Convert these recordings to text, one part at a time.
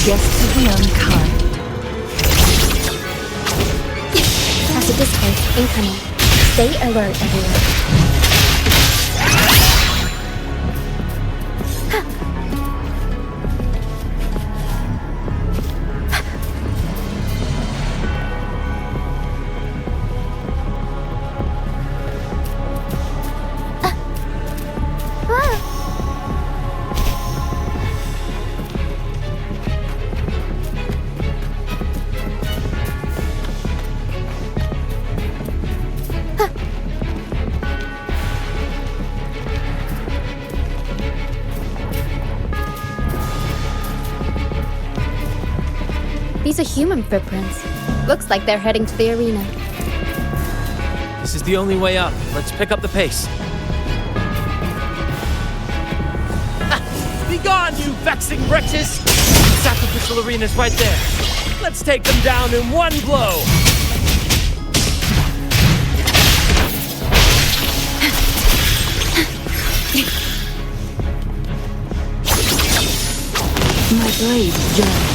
Guest of the unkind. Tacit discourse incoming. Stay alert, everyone. These are human footprints. Looks like they're heading to the arena. This is the only way up. Let's pick up the pace. Be gone, you vexing wretches! Sacrificial arena's right there. Let's take them down in one blow. My blade yearns.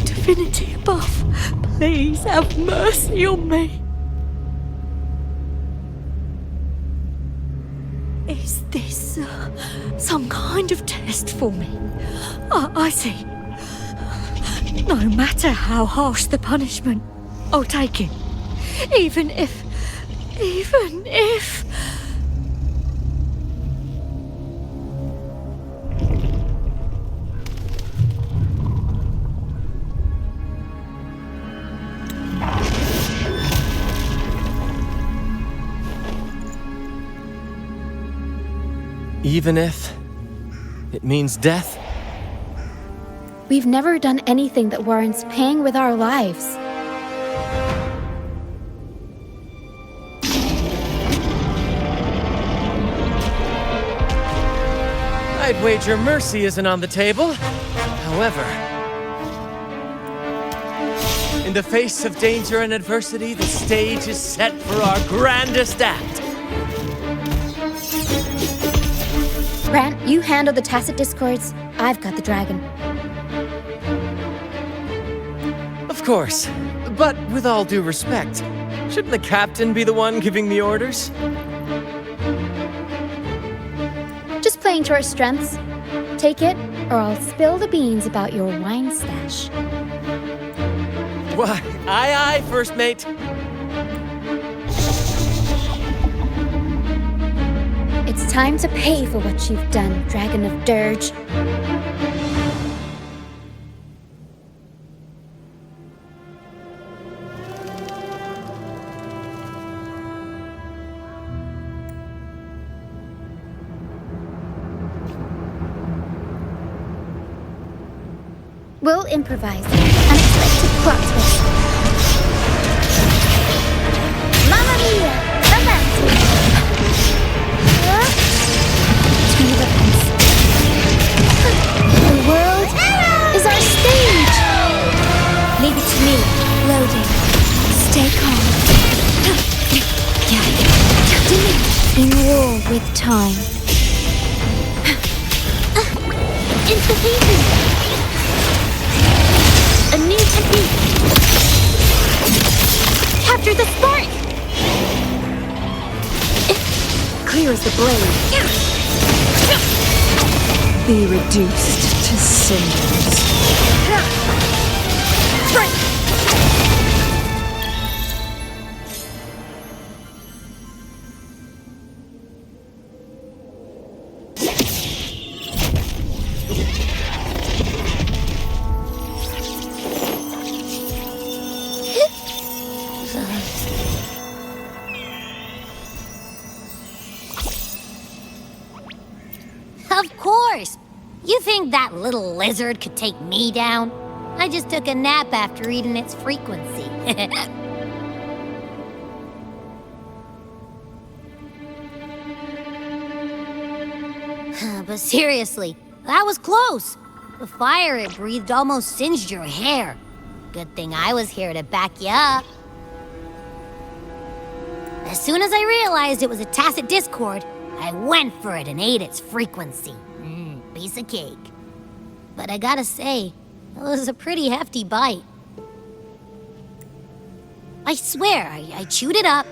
Divinity above, please have mercy on me. Is this some kind of test for me? I see. No matter how harsh the punishment, I'll take it. Even if... Even if it means death? We've never done anything that warrants paying with our lives. I'd wager mercy isn't on the table. However, in the face of danger and adversity, the stage is set for our grandest act. Grant, you handle the tacit discords. I've got the dragon. Of course, but with all due respect, shouldn't the captain be the one giving the orders? Just playing to our strengths. Take it, or I'll spill the beans about your wine stash. Why, aye, first mate. It's time to pay for what you've done, Dragon of Dirge. We'll improvise. Unexpected plot twist. Mamma mia! Romantic! The world is our stage! Leave it to me. Loading. Stay calm. In war with time. Into thinking. A new technique. Capture the spark! Clear as the blade. Be reduced to cinders. Of course! You think that little lizard could take me down? I just took a nap after eating its frequency. But seriously, that was close. The fire it breathed almost singed your hair. Good thing I was here to back you up. As soon as I realized it was a tacit discord, I went for it and ate its frequency. Piece of cake. But I gotta say, it was a pretty hefty bite. I swear, I chewed it up,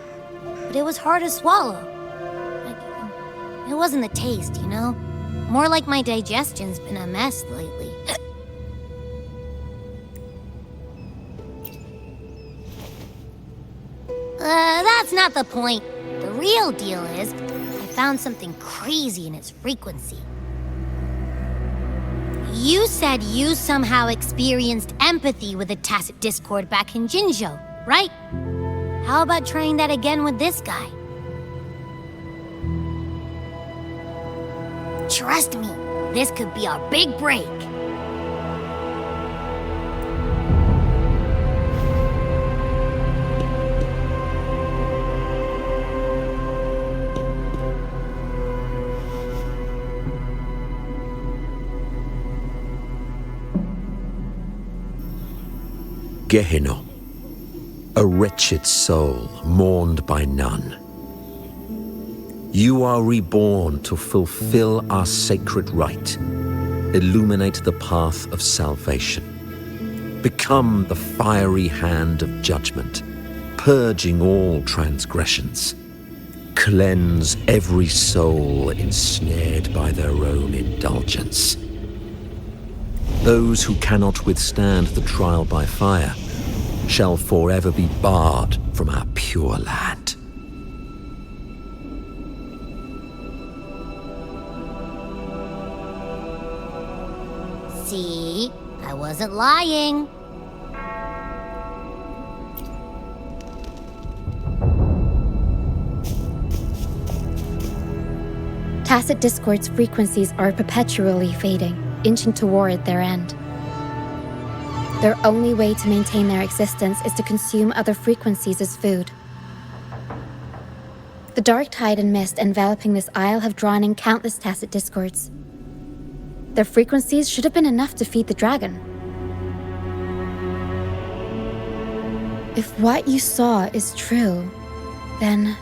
but it was hard to swallow. It wasn't the taste, you know? More like my digestion's been a mess lately. That's not the point. The real deal is, I found something crazy in its frequency. You said you somehow experienced empathy with the tacit discord back in Jinzhou, right? How about trying that again with this guy? Trust me, this could be our big break. Gehenna, a wretched soul mourned by none. You are reborn to fulfill our sacred rite, illuminate the path of salvation, become the fiery hand of judgment, purging all transgressions, cleanse every soul ensnared by their own indulgence. Those who cannot withstand the trial by fire shall forever be barred from our pure land. See? I wasn't lying. Tacit discord's frequencies are perpetually fading, inching toward their end. Their only way to maintain their existence is to consume other frequencies as food. The dark tide and mist enveloping this isle have drawn in countless tacit discords. Their frequencies should have been enough to feed the dragon. If what you saw is true, then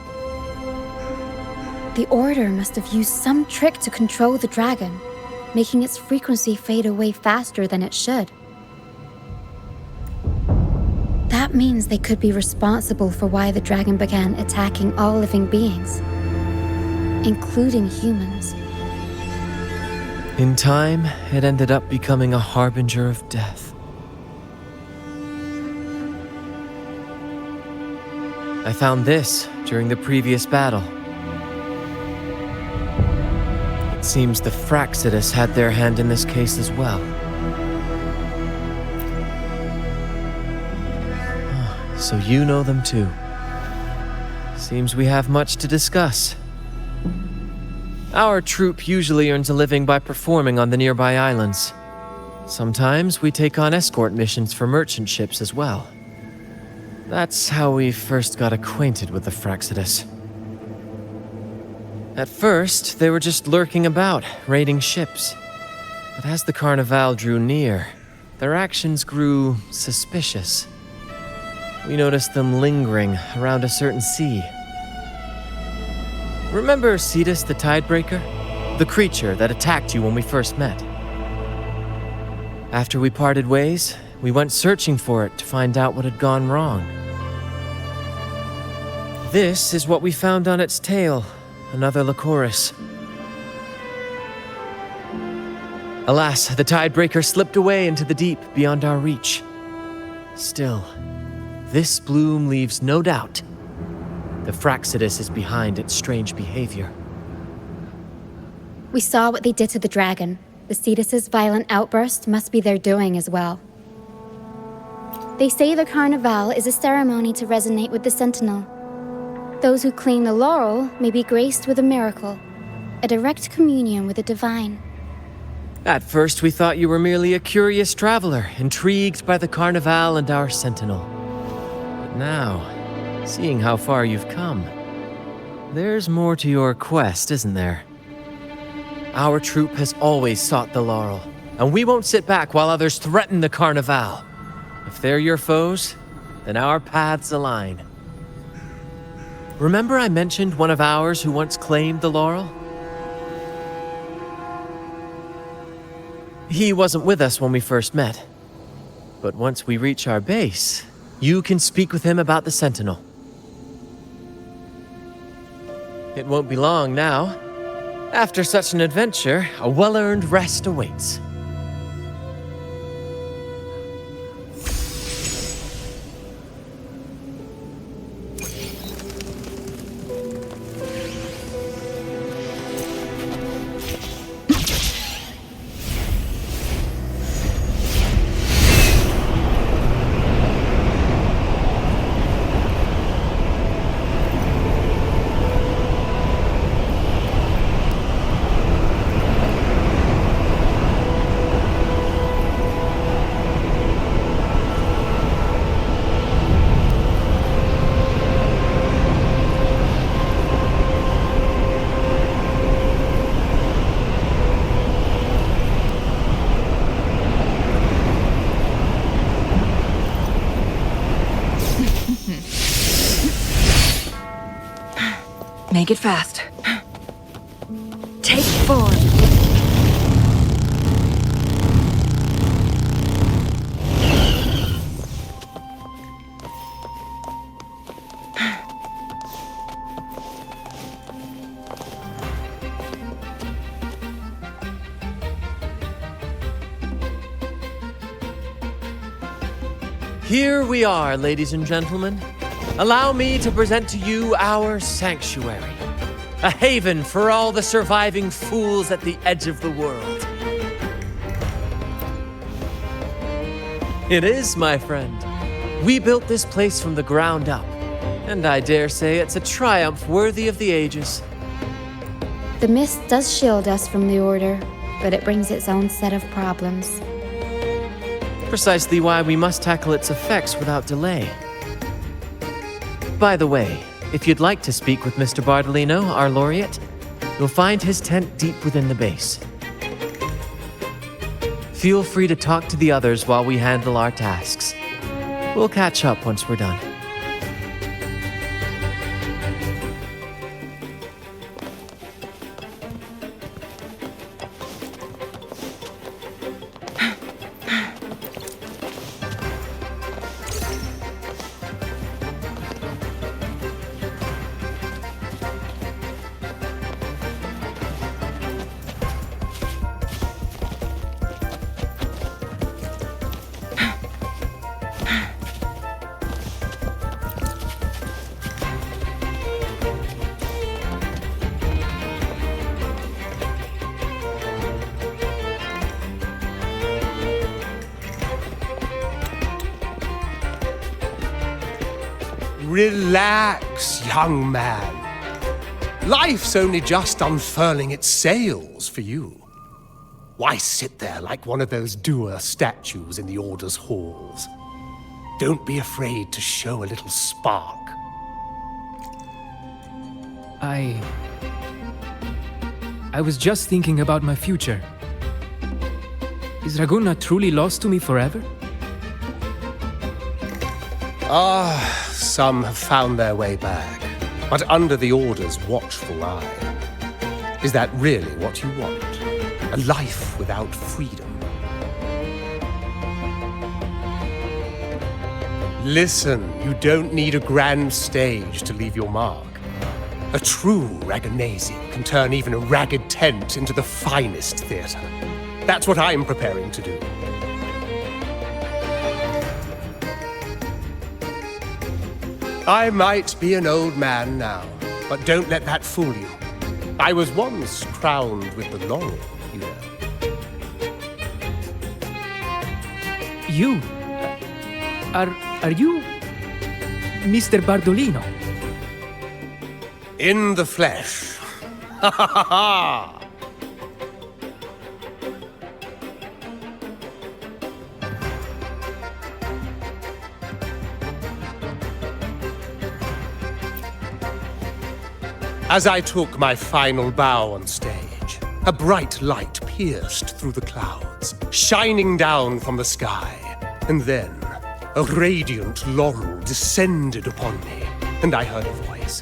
the Order must have used some trick to control the dragon, making its frequency fade away faster than it should. That means they could be responsible for why the dragon began attacking all living beings, including humans. In time, it ended up becoming a harbinger of death. I found this during the previous battle. It seems the Fraxidus had their hand in this case as well. So you know them too. Seems we have much to discuss. Our troupe usually earns a living by performing on the nearby islands. Sometimes we take on escort missions for merchant ships as well. That's how we first got acquainted with the Fraxidus. At first, they were just lurking about, raiding ships. But as the Carnival drew near, their actions grew suspicious. We noticed them lingering around a certain sea. Remember Cetus the Tidebreaker? The creature that attacked you when we first met? After we parted ways, we went searching for it to find out what had gone wrong. This is what we found on its tail, another Lycoris. Alas, the tidebreaker slipped away into the deep beyond our reach. Still, this bloom leaves no doubt. The Fraxidus is behind its strange behavior. We saw what they did to the dragon. The Cetus's violent outburst must be their doing as well. They say the Carnival is a ceremony to resonate with the Sentinel. Those who claim the laurel may be graced with a miracle, a direct communion with the divine. At first, we thought you were merely a curious traveler, intrigued by the Carnival and our Sentinel. But now, seeing how far you've come, there's more to your quest, isn't there? Our troop has always sought the laurel, and we won't sit back while others threaten the Carnival. If they're your foes, then our paths align. Remember I mentioned one of ours who once claimed the laurel? He wasn't with us when we first met. But once we reach our base, you can speak with him about the Sentinel. It won't be long now. After such an adventure, a well-earned rest awaits. Make it fast. Take form. Here we are, ladies and gentlemen. Allow me to present to you our sanctuary, a haven for all the surviving fools at the edge of the world. It is, my friend. We built this place from the ground up, and I dare say it's a triumph worthy of the ages. The mist does shield us from the Order, but it brings its own set of problems. Precisely why we must tackle its effects without delay. By the way, if you'd like to speak with Mr. Bardolino, our laureate, you'll find his tent deep within the base. Feel free to talk to the others while we handle our tasks. We'll catch up once we're done. Relax, young man. Life's only just unfurling its sails for you. Why sit there like one of those dour statues in the Order's halls? Don't be afraid to show a little spark. I was just thinking about my future. Is Raguna truly lost to me forever? Some have found their way back, but under the Order's watchful eye. Is that really what you want? A life without freedom? Listen, you don't need a grand stage to leave your mark. A true Raganesi can turn even a ragged tent into the finest theater. That's what I'm preparing to do. I might be an old man now, but don't let that fool you. I was once crowned with the laurel, you know. You? Are you Mr. Bardolino? In the flesh. Ha ha ha ha! As I took my final bow on stage, a bright light pierced through the clouds, shining down from the sky. And then, a radiant laurel descended upon me, and I heard a voice.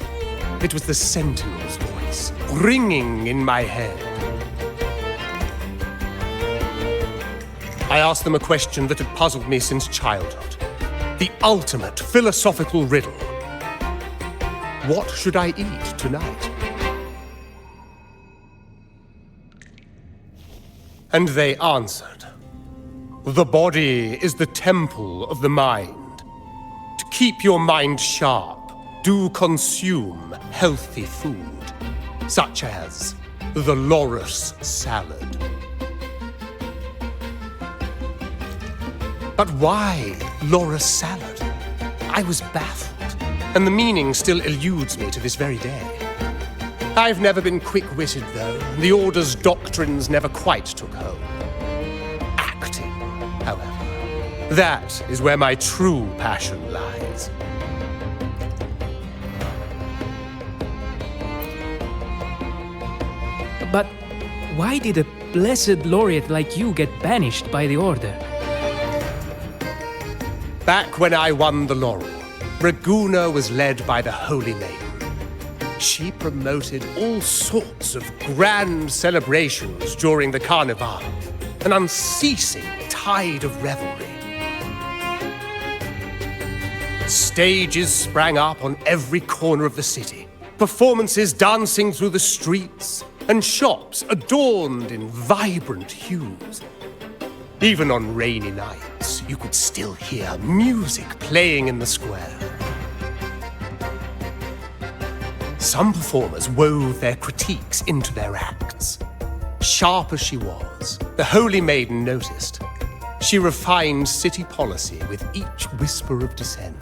It was the Sentinel's voice, ringing in my head. I asked them a question that had puzzled me since childhood. The ultimate philosophical riddle. What should I eat tonight? And they answered, the body is the temple of the mind. To keep your mind sharp, do consume healthy food, such as the loris salad. But why loris salad? I was baffled. And the meaning still eludes me to this very day. I've never been quick-witted, though. The Order's doctrines never quite took hold. Acting, however, that is where my true passion lies. But why did a blessed laureate like you get banished by the Order? Back when I won the laurel, Raguna was led by the Holy Maiden. She promoted all sorts of grand celebrations during the Carnival, an unceasing tide of revelry. Stages sprang up on every corner of the city, performances dancing through the streets, and shops adorned in vibrant hues. Even on rainy nights, you could still hear music playing in the square. Some performers wove their critiques into their acts. Sharp as she was, the Holy Maiden noticed. She refined city policy with each whisper of dissent.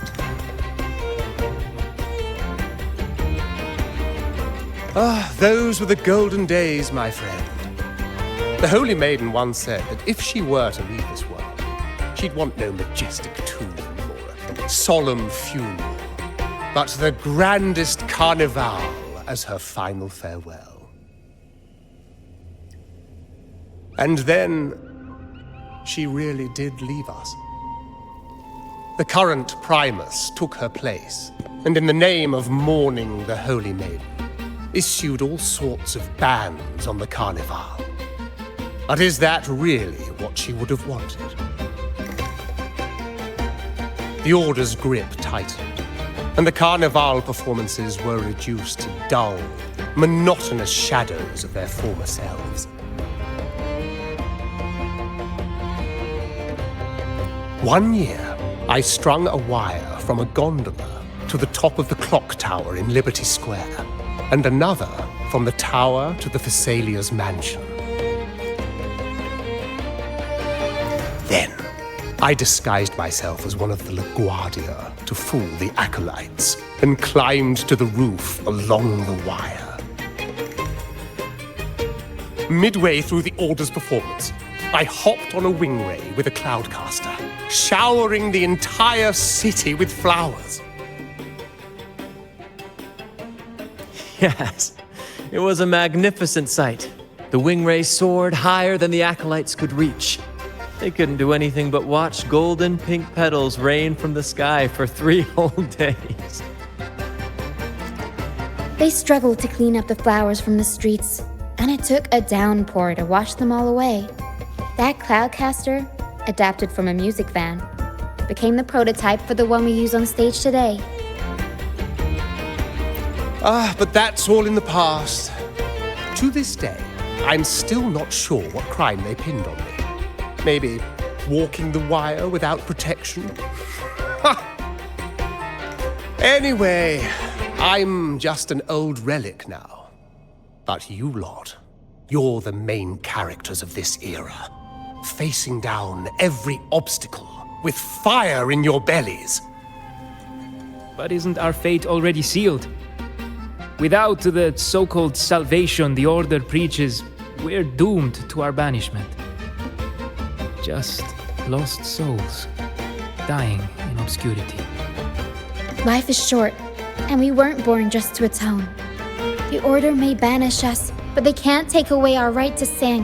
Ah, those were the golden days, my friend. The Holy Maiden once said that if she were to leave this world, she'd want no majestic tomb or a solemn funeral, but the grandest carnival as her final farewell. And then, she really did leave us. The current Primus took her place, and in the name of mourning the Holy Maiden, issued all sorts of bans on the carnival. But is that really what she would have wanted? The Order's grip tightened, and the Carnival performances were reduced to dull, monotonous shadows of their former selves. One year, I strung a wire from a gondola to the top of the clock tower in Liberty Square, and another from the tower to the Thessalia's mansion. Then, I disguised myself as one of the LaGuardia to fool the acolytes, and climbed to the roof along the wire. Midway through the Order's performance, I hopped on a wingray with a cloudcaster, showering the entire city with flowers. Yes, it was a magnificent sight. The wingray soared higher than the acolytes could reach. They couldn't do anything but watch golden pink petals rain from the sky for 3 whole days. They struggled to clean up the flowers from the streets, and it took a downpour to wash them all away. That cloudcaster, adapted from a music van, became the prototype for the one we use on stage today. Ah, but that's all in the past. To this day, I'm still not sure what crime they pinned on me. Maybe walking the wire without protection? Anyway, I'm just an old relic now. But you lot, you're the main characters of this era, facing down every obstacle with fire in your bellies. But isn't our fate already sealed? Without the so-called salvation the Order preaches, we're doomed to our banishment. Just lost souls, dying in obscurity. Life is short, and we weren't born just to atone. The Order may banish us, but they can't take away our right to sing.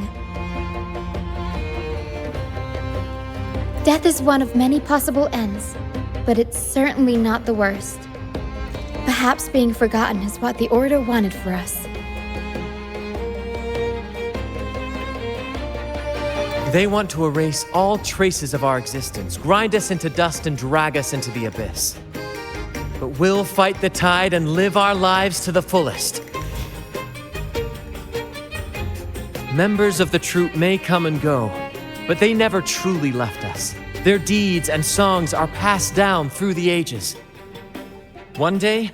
Death is one of many possible ends, but it's certainly not the worst. Perhaps being forgotten is what the Order wanted for us. They want to erase all traces of our existence, grind us into dust and drag us into the abyss. But we'll fight the tide and live our lives to the fullest. Members of the troupe may come and go, but they never truly left us. Their deeds and songs are passed down through the ages. One day,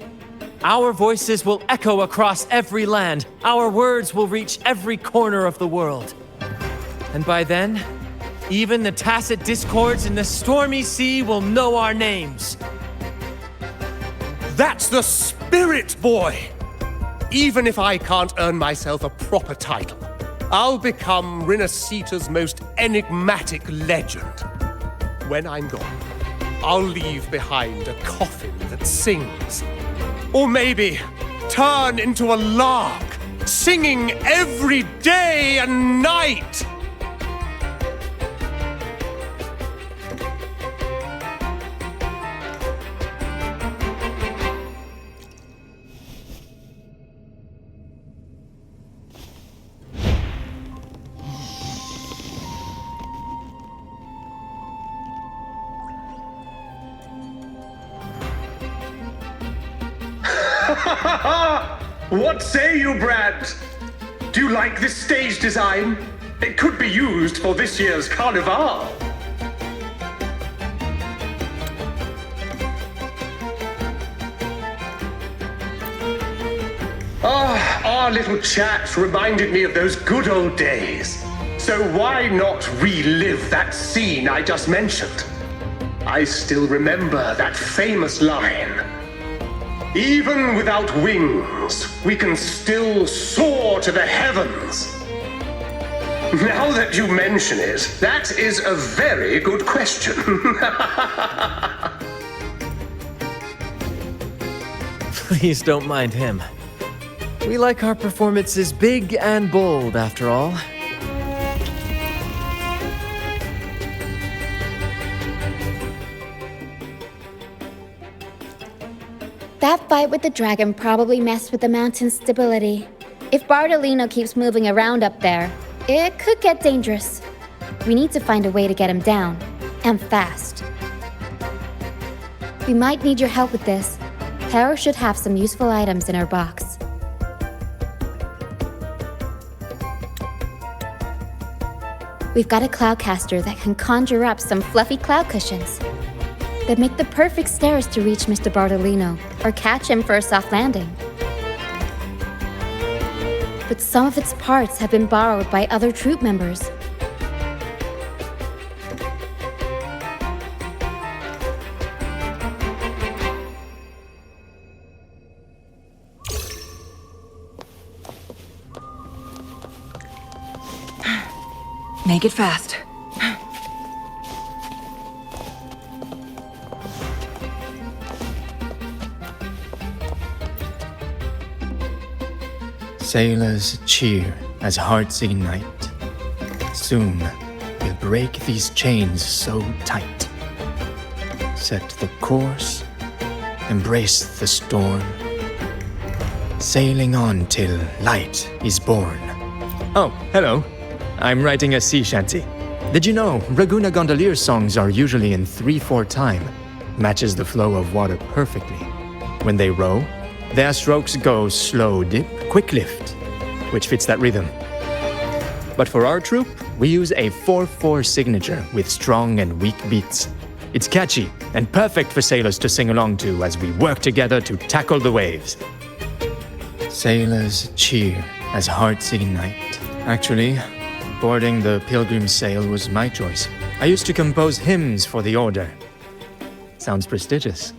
our voices will echo across every land. Our words will reach every corner of the world. And by then, even the tacit discords in the stormy sea will know our names. That's the spirit, boy! Even if I can't earn myself a proper title, I'll become Rinasita's most enigmatic legend. When I'm gone, I'll leave behind a coffin that sings. Or maybe turn into a lark, singing every day and night! What say you, Brad? Do you like this stage design? It could be used for this year's carnival. Our little chat reminded me of those good old days. So why not relive that scene I just mentioned? I still remember that famous line. Even without wings, we can still soar to the heavens. Now that you mention it, that is a very good question. Please don't mind him. We like our performances big and bold, after all. That fight with the dragon probably messed with the mountain's stability. If Bartolino keeps moving around up there, it could get dangerous. We need to find a way to get him down, and fast. We might need your help with this. Tara should have some useful items in her box. We've got a cloudcaster that can conjure up some fluffy cloud cushions. They'd make the perfect stairs to reach Mr. Bartolino, or catch him for a soft landing. But some of its parts have been borrowed by other troupe members. Make it fast. Sailors cheer as hearts ignite. Soon we'll break these chains so tight. Set the course, embrace the storm, sailing on till light is born. Oh, hello. I'm writing a sea shanty. Did you know Raguna Gondolier's songs are usually in 3/4 time? Matches the flow of water perfectly. When they row, their strokes go slow dip, quick lift, which fits that rhythm. But for our troop, we use a 4/4 signature with strong and weak beats. It's catchy and perfect for sailors to sing along to as we work together to tackle the waves. Sailors cheer as hearts ignite. Actually, boarding the Pilgrim's Sail was my choice. I used to compose hymns for the order. Sounds prestigious.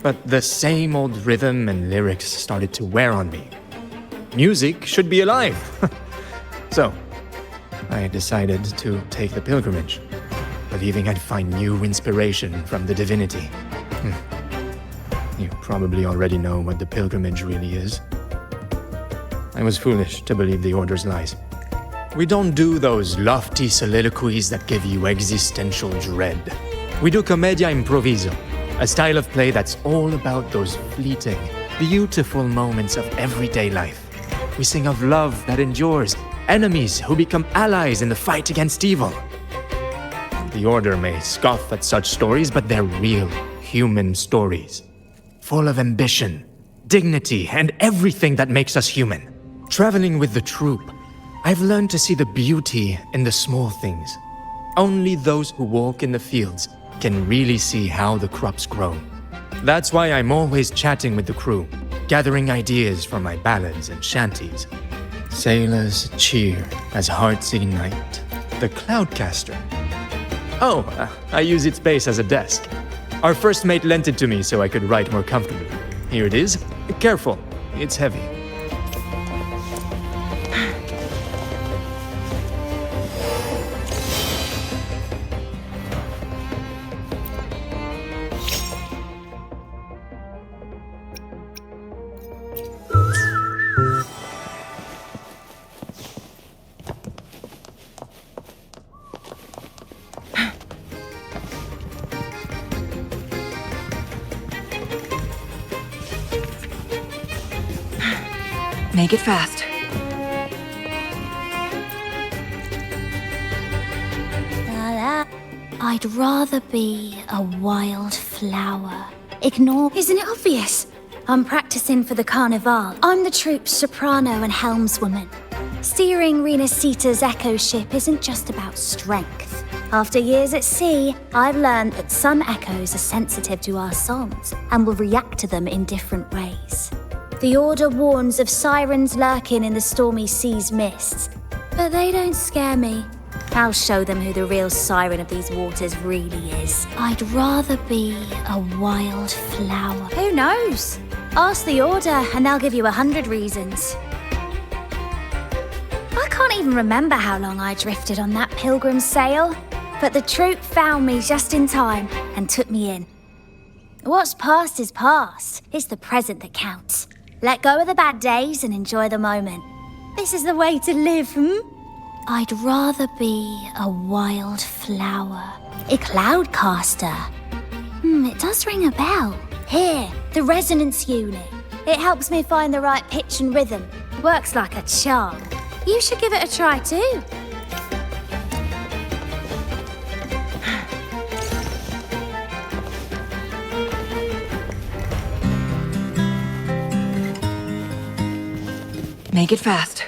But the same old rhythm and lyrics started to wear on me. Music should be alive. So, I decided to take the pilgrimage, believing I'd find new inspiration from the divinity. You probably already know what the pilgrimage really is. I was foolish to believe the order's lies. We don't do those lofty soliloquies that give you existential dread. We do commedia improviso, a style of play that's all about those fleeting, beautiful moments of everyday life. We sing of love that endures, enemies who become allies in the fight against evil. The Order may scoff at such stories, but they're real, human stories. Full of ambition, dignity, and everything that makes us human. Traveling with the troop, I've learned to see the beauty in the small things. Only those who walk in the fields can really see how the crops grow. That's why I'm always chatting with the crew, gathering ideas for my ballads and shanties. Sailors cheer as hearts ignite. The Cloudcaster. Oh, I use its base as a desk. Our first mate lent it to me so I could write more comfortably. Here it is. Careful, it's heavy. Make it fast. I'd rather be a wild flower. Ignore. Isn't it obvious? I'm practicing for the carnival. I'm the troop's soprano and helmswoman. Steering Rena Sita's echo ship isn't just about strength. After years at sea, I've learned that some echoes are sensitive to our songs and will react to them in different ways. The Order warns of sirens lurking in the stormy sea's mists, but they don't scare me. I'll show them who the real siren of these waters really is. I'd rather be a wild flower. Who knows? Ask the Order and they'll give you 100 reasons. I can't even remember how long I drifted on that pilgrim's sail, but the troop found me just in time and took me in. What's past is past. It's the present that counts. Let go of the bad days and enjoy the moment. This is the way to live, I'd rather be a wild flower. A cloudcaster. It does ring a bell. Here, the resonance unit. It helps me find the right pitch and rhythm. Works like a charm. You should give it a try too. Make it fast.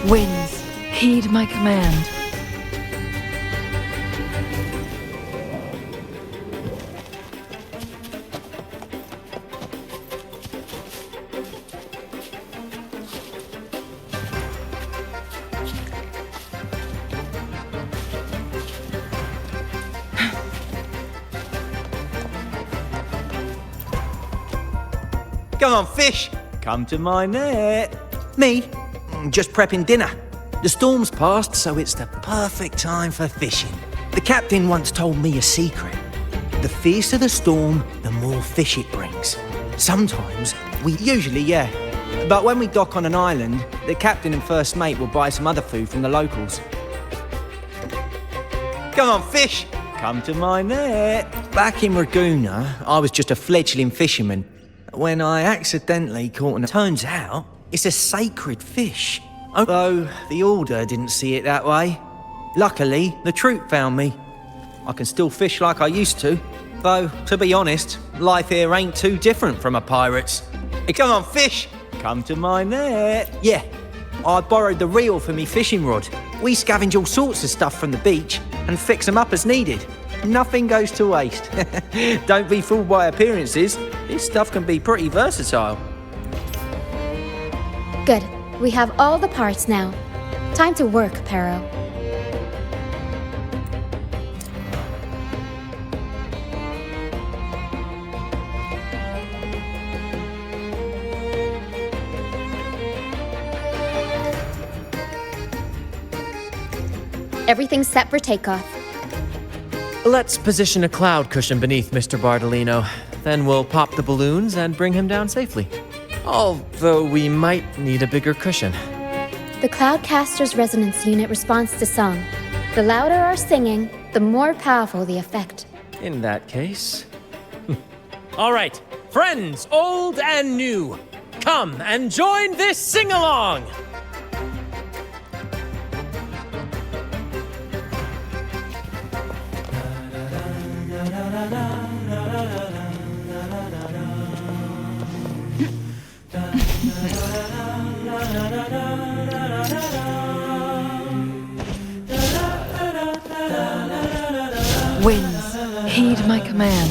Winds, heed my command. Come on, fish. Come to my net. Me? Just prepping dinner. The storm's passed, so it's the perfect time for fishing. The captain once told me a secret. The fiercer the storm, the more fish it brings. Sometimes usually, yeah. But when we dock on an island, the captain and first mate will buy some other food from the locals. Come on, fish! Come to my net. Back in Ragusa, I was just a fledgling fisherman when I accidentally caught an... Turns out, it's a sacred fish. Although the Order didn't see it that way. Luckily, the troop found me. I can still fish like I used to. Though, to be honest, life here ain't too different from a pirate's. Hey, come on, fish! Come to my net. Yeah, I borrowed the reel for me fishing rod. We scavenge all sorts of stuff from the beach and fix them up as needed. Nothing goes to waste. Don't be fooled by appearances. This stuff can be pretty versatile. Good. We have all the parts now. Time to work, Pero. Everything's set for takeoff. Let's position a cloud cushion beneath Mr. Bardolino. Then we'll pop the balloons and bring him down safely. Although we might need a bigger cushion. The Cloudcaster's resonance unit responds to song. The louder our singing, the more powerful the effect. In that case... All right, friends, old and new, come and join this sing-along! Winds, heed my command.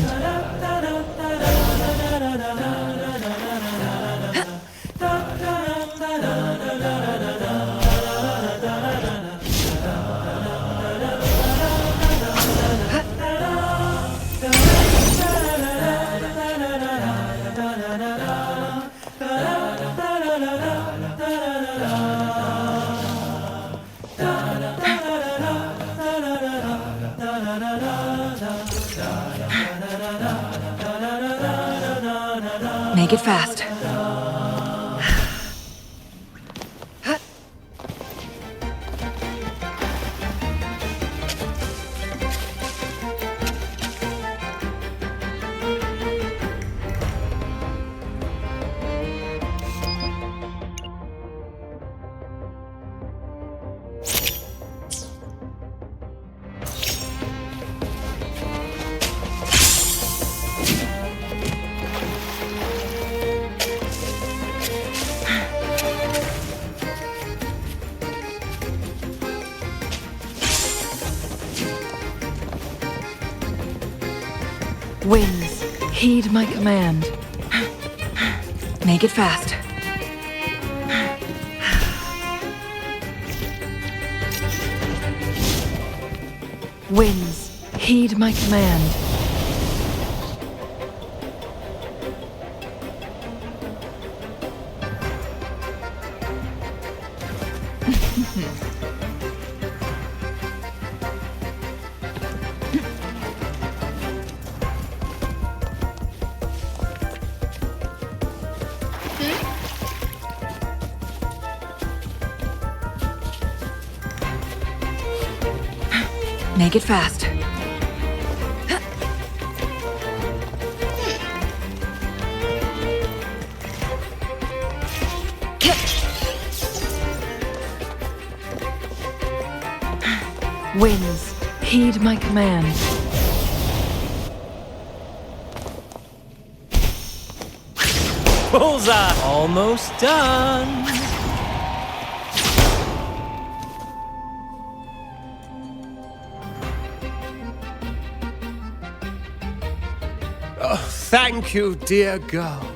Make it fast. Winds, heed my command. Make it fast. Winds, heed my command. Make it fast. Winds, heed my command. Bullseye! Almost done! Thank you, dear girl.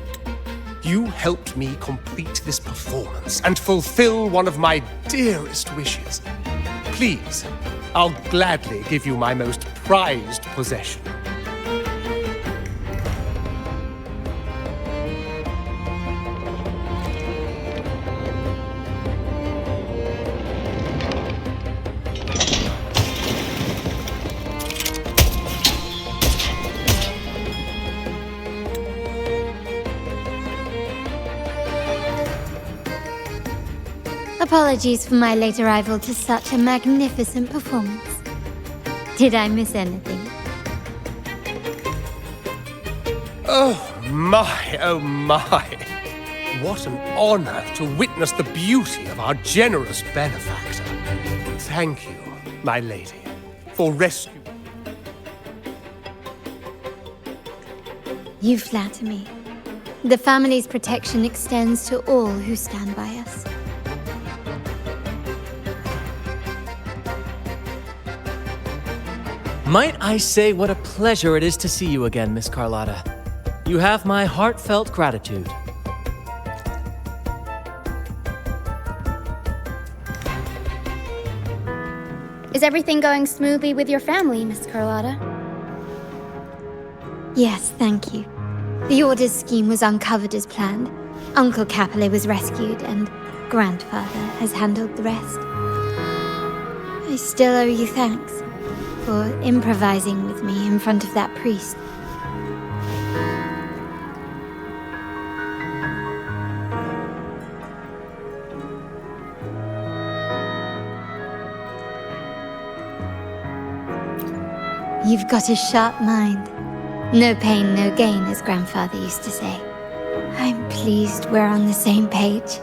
You helped me complete this performance and fulfill one of my dearest wishes. Please, I'll gladly give you my most prized possession. Apologies for my late arrival to such a magnificent performance. Did I miss anything? Oh my. What an honor to witness the beauty of our generous benefactor. Thank you, my lady, for rescuing. You flatter me. The family's protection extends to all who stand by us. Might I say what a pleasure it is to see you again, Miss Carlotta. You have my heartfelt gratitude. Is everything going smoothly with your family, Miss Carlotta? Yes, thank you. The Order's scheme was uncovered as planned. Uncle Capulet was rescued, and Grandfather has handled the rest. I still owe you thanks for improvising with me in front of that priest. You've got a sharp mind. No pain, no gain, as Grandfather used to say. I'm pleased we're on the same page.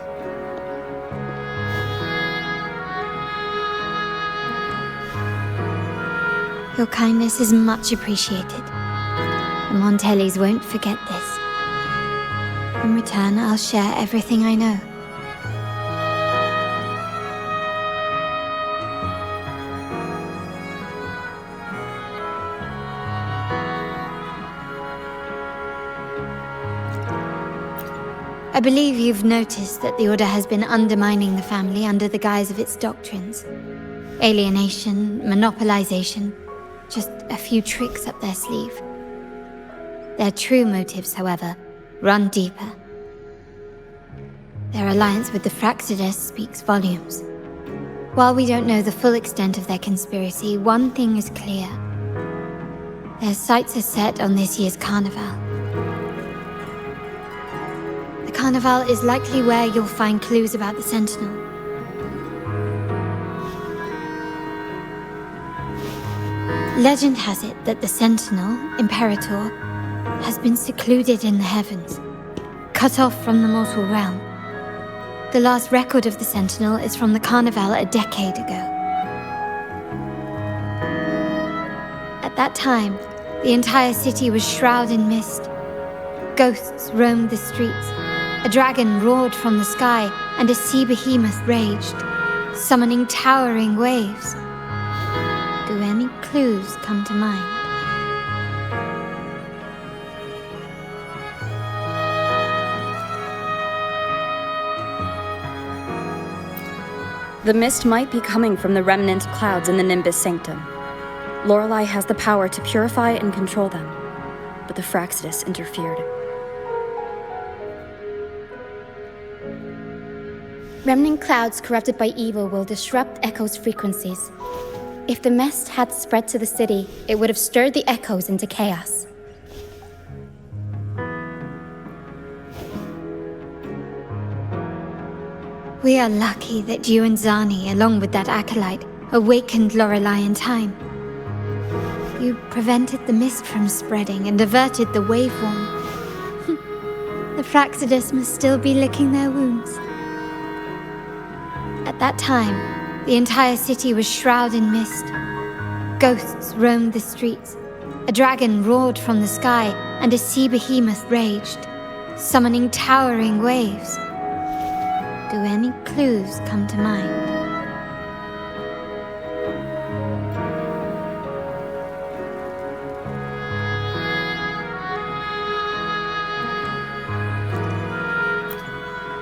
Your kindness is much appreciated. The Montellis won't forget this. In return, I'll share everything I know. I believe you've noticed that the Order has been undermining the family under the guise of its doctrines. Alienation, monopolization, just a few tricks up their sleeve. Their true motives, however, run deeper. Their alliance with the Fraxides speaks volumes. While we don't know the full extent of their conspiracy, one thing is clear. Their sights are set on this year's carnival. The carnival is likely where you'll find clues about the Sentinel. Legend has it that the Sentinel, Imperator, has been secluded in the heavens, cut off from the mortal realm. The last record of the Sentinel is from the Carnival a decade ago. At that time, the entire city was shrouded in mist. Ghosts roamed the streets, a dragon roared from the sky, and a sea behemoth raged, summoning towering waves. Do any clues come to mind? The mist might be coming from the remnant clouds in the Nimbus Sanctum. Lorelei has the power to purify and control them, but the Fraxides interfered. Remnant clouds corrupted by evil will disrupt Echo's frequencies. If the mist had spread to the city, it would have stirred the echoes into chaos. We are lucky that you and Zani, along with that acolyte, awakened Lorelei in time. You prevented the mist from spreading and averted the waveworm. The Fraxides must still be licking their wounds. At that time, the entire city was shrouded in mist. Ghosts roamed the streets. A dragon roared from the sky, and a sea behemoth raged, summoning towering waves. Do any clues come to mind?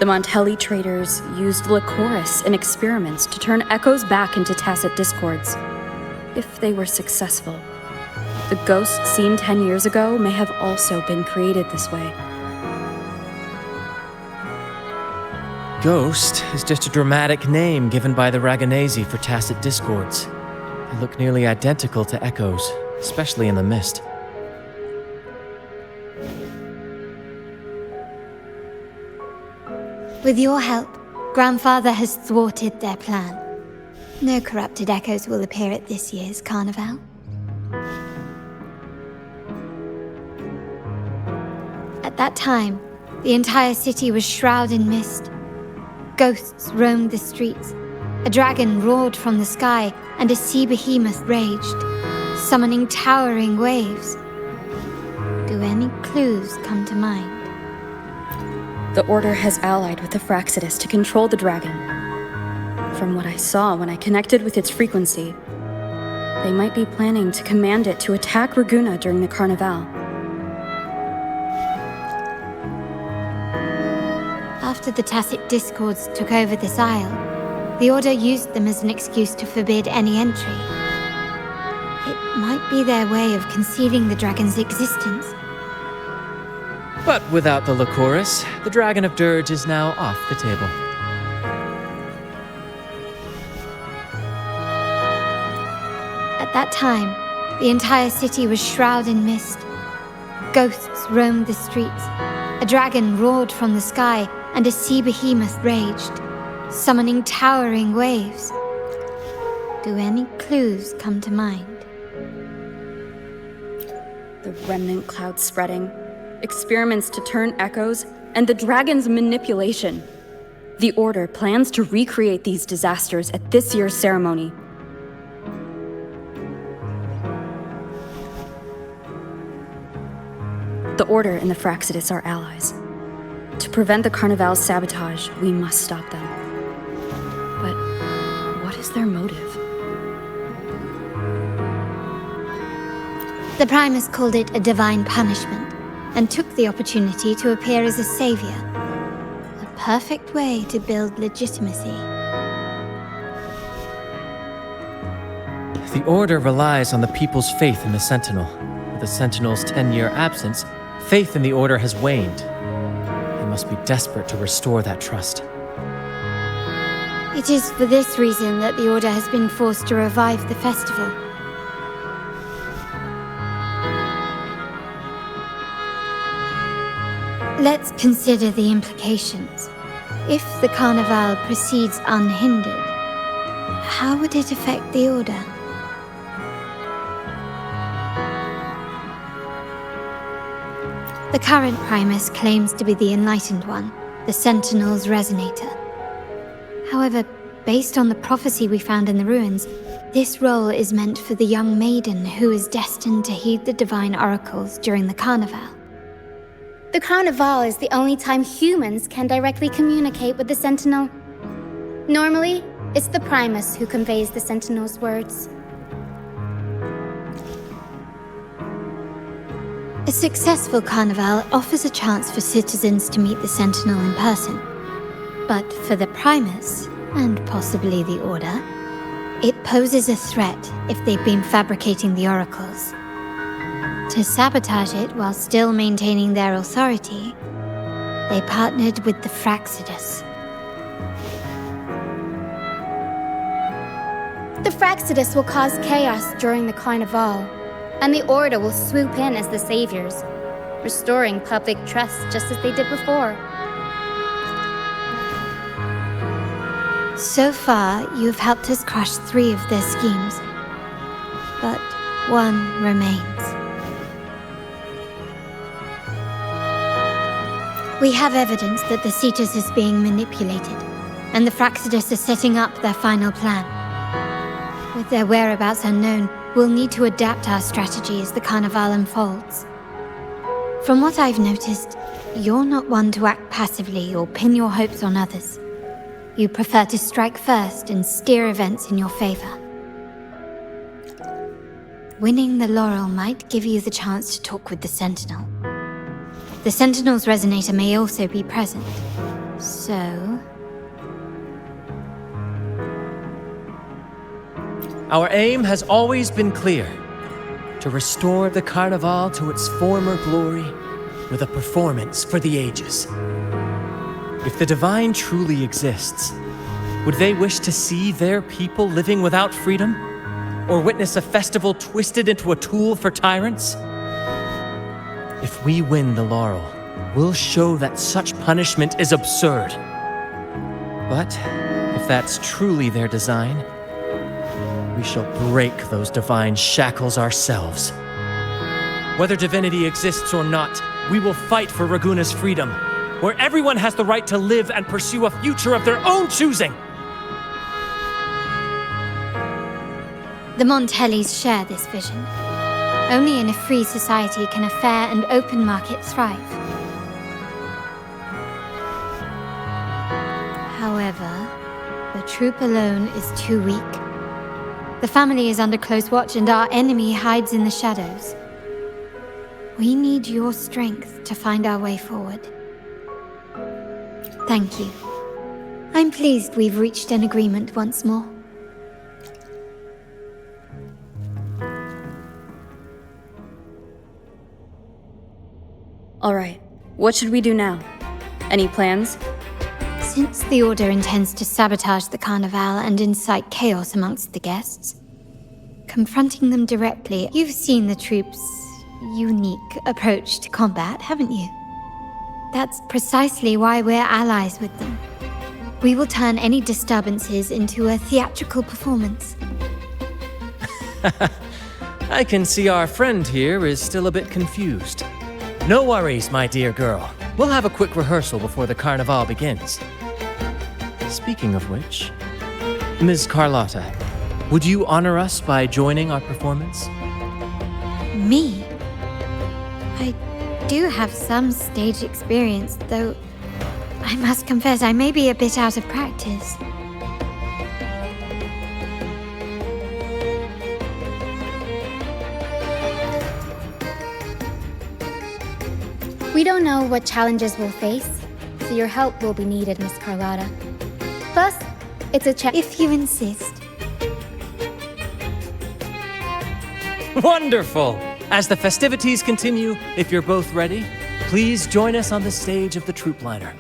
The Montelli traders used Lycoris in experiments to turn echoes back into tacit discords. If they were successful, the ghosts seen 10 years ago may have also been created this way. Ghost is just a dramatic name given by the Raganesi for tacit discords. They look nearly identical to echoes, especially in the mist. With your help, Grandfather has thwarted their plan. No corrupted echoes will appear at this year's carnival. At that time, the entire city was shrouded in mist. Ghosts roamed the streets. A dragon roared from the sky, and a sea behemoth raged, summoning towering waves. Do any clues come to mind? The Order has allied with the Fraxidus to control the dragon. From what I saw when I connected with its frequency, they might be planning to command it to attack Ragunna during the Carnival. After the Tacit Discords took over this isle, the Order used them as an excuse to forbid any entry. It might be their way of concealing the dragon's existence. But without the Lycoris, the Dragon of Dirge is now off the table. At that time, the entire city was shrouded in mist. Ghosts roamed the streets. A dragon roared from the sky, and a sea behemoth raged, summoning towering waves. Do any clues come to mind? The remnant cloud spreading, experiments to turn echoes, and the dragon's manipulation. The Order plans to recreate these disasters at this year's ceremony. The Order and the Fraxidus are allies. To prevent the Carnival's sabotage, we must stop them. But what is their motive? The Primus called it a divine punishment, and took the opportunity to appear as a savior. A perfect way to build legitimacy. The Order relies on the people's faith in the Sentinel. With the Sentinel's 10-year absence, faith in the Order has waned. They must be desperate to restore that trust. It is for this reason that the Order has been forced to revive the festival. Let's consider the implications. If the Carnival proceeds unhindered, how would it affect the Order? The current Primus claims to be the Enlightened One, the Sentinel's Resonator. However, based on the prophecy we found in the ruins, this role is meant for the young maiden who is destined to heed the divine oracles during the Carnival. The Carnival is the only time humans can directly communicate with the Sentinel. Normally, it's the Primus who conveys the Sentinel's words. A successful Carnival offers a chance for citizens to meet the Sentinel in person. But for the Primus, and possibly the Order, it poses a threat if they've been fabricating the oracles. To sabotage it while still maintaining their authority, they partnered with the Fraxidus. The Fraxidus will cause chaos during the Carnival, and the Order will swoop in as the saviors, restoring public trust just as they did before. So far, you've helped us crush 3 of their schemes, but one remains. We have evidence that the Cetus is being manipulated, and the Fraxidus are setting up their final plan. With their whereabouts unknown, we'll need to adapt our strategy as the Carnival unfolds. From what I've noticed, you're not one to act passively or pin your hopes on others. You prefer to strike first and steer events in your favor. Winning the laurel might give you the chance to talk with the Sentinel. The Sentinel's Resonator may also be present, so... Our aim has always been clear: to restore the Carnival to its former glory with a performance for the ages. If the Divine truly exists, would they wish to see their people living without freedom? Or witness a festival twisted into a tool for tyrants? If we win the laurel, we'll show that such punishment is absurd. But if that's truly their design, we shall break those divine shackles ourselves. Whether divinity exists or not, we will fight for Raguna's freedom, where everyone has the right to live and pursue a future of their own choosing. The Montellis share this vision. Only in a free society can a fair and open market thrive. However, the troop alone is too weak. The family is under close watch and our enemy hides in the shadows. We need your strength to find our way forward. Thank you. I'm pleased we've reached an agreement once more. All right, what should we do now? Any plans? Since the Order intends to sabotage the Carnival and incite chaos amongst the guests, confronting them directly, you've seen the troops' unique approach to combat, haven't you? That's precisely why we're allies with them. We will turn any disturbances into a theatrical performance. I can see our friend here is still a bit confused. No worries, my dear girl. We'll have a quick rehearsal before the Carnival begins. Speaking of which, Ms. Carlotta, would you honor us by joining our performance? Me? I do have some stage experience, though I must confess I may be a bit out of practice. We don't know what challenges we'll face, so your help will be needed, Miss Carlotta. Plus, it's a check if you insist. Wonderful! As the festivities continue, if you're both ready, please join us on the stage of the troop liner.